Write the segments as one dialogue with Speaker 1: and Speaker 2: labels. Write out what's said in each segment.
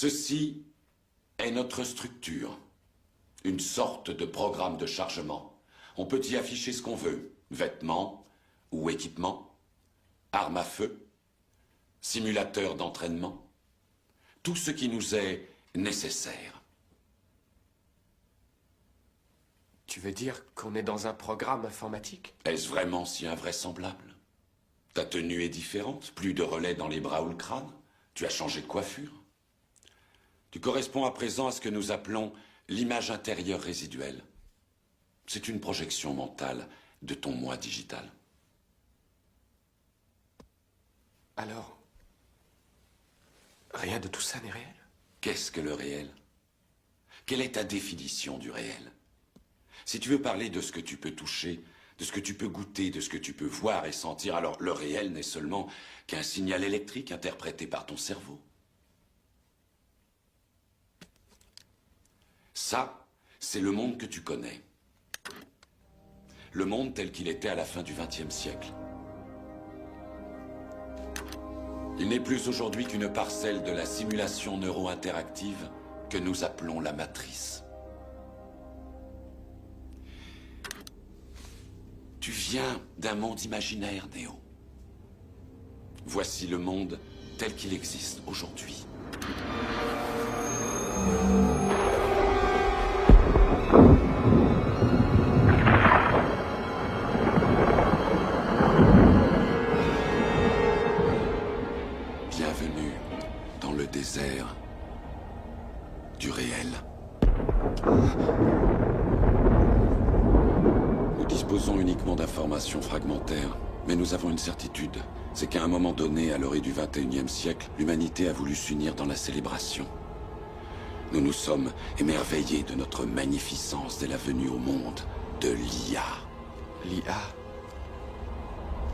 Speaker 1: Ceci est notre structure. Une sorte de programme de chargement. On peut y afficher ce qu'on veut. Vêtements ou équipements, armes à feu, simulateur d'entraînement. Tout ce qui nous est nécessaire.
Speaker 2: Tu veux dire qu'on est dans un programme informatique?
Speaker 1: Est-ce vraiment si invraisemblable? Ta tenue est différente, plus de relais dans les bras ou le crâne. Tu as changé de coiffure. Tu corresponds à présent à ce que nous appelons l'image intérieure résiduelle. C'est une projection mentale de ton moi digital.
Speaker 2: Alors, rien de tout ça n'est réel?
Speaker 1: Qu'est-ce que le réel? Quelle est ta définition du réel? Si tu veux parler de ce que tu peux toucher, de ce que tu peux goûter, de ce que tu peux voir et sentir, alors le réel n'est seulement qu'un signal électrique interprété par ton cerveau. Ça, c'est le monde que tu connais. Le monde tel qu'il était à la fin du XXe siècle. Il n'est plus aujourd'hui qu'une parcelle de la simulation neuro-interactive que nous appelons la matrice. Tu viens d'un monde imaginaire, Néo. Voici le monde tel qu'il existe aujourd'hui. Bienvenue dans le désert du réel. Nous disposons uniquement d'informations fragmentaires, mais nous avons une certitude. C'est qu'à un moment donné, à l'orée du XXIe siècle, l'humanité a voulu s'unir dans la célébration. Nous nous sommes émerveillés de notre magnificence dès la venue au monde de l'IA.
Speaker 2: L'IA?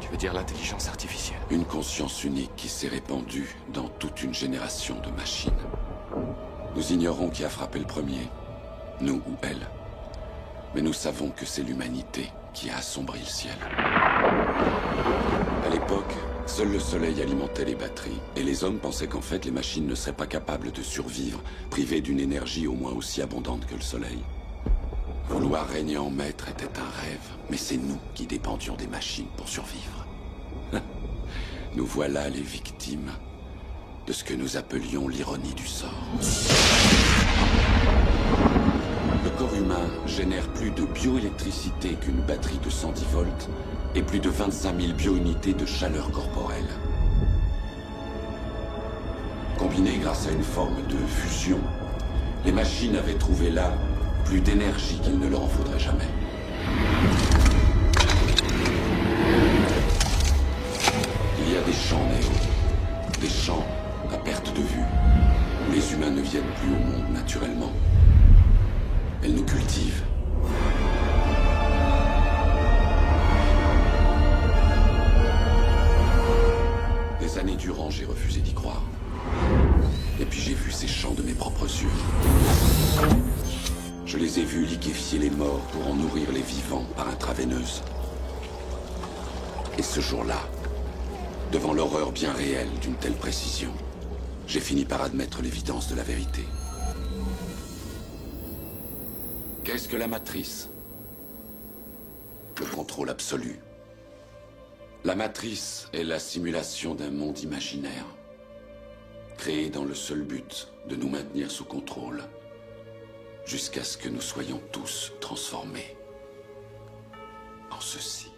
Speaker 2: Tu veux dire l'intelligence artificielle?
Speaker 1: Une conscience unique qui s'est répandue dans toute une génération de machines. Nous ignorons qui a frappé le premier, nous ou elle. Mais nous savons que c'est l'humanité qui a assombri le ciel. À l'époque, seul le soleil alimentait les batteries, et les hommes pensaient qu'en fait les machines ne seraient pas capables de survivre, privées d'une énergie au moins aussi abondante que le soleil. Vouloir régner en maître était un rêve, mais c'est nous qui dépendions des machines pour survivre. Nous voilà les victimes de ce que nous appelions l'ironie du sort. Le corps humain génère plus de bioélectricité qu'une batterie de 110 volts et plus de 25 000 biounités de chaleur corporelle. Combinées grâce à une forme de fusion, les machines avaient trouvé là plus d'énergie qu'il ne leur en faudrait jamais. Il y a des champs, Néo, des champs à perte de vue, où les humains ne viennent plus au monde naturellement. Elles nous cultivent. Des années durant, j'ai refusé d'y croire. Et puis j'ai vu ces champs de mes propres yeux. Je les ai vus liquéfier les morts pour en nourrir les vivants par intraveineuse. Et ce jour-là, devant l'horreur bien réelle d'une telle précision, j'ai fini par admettre l'évidence de la vérité. Qu'est-ce que la matrice? Le contrôle absolu. La matrice est la simulation d'un monde imaginaire, créé dans le seul but de nous maintenir sous contrôle, jusqu'à ce que nous soyons tous transformés en ceci.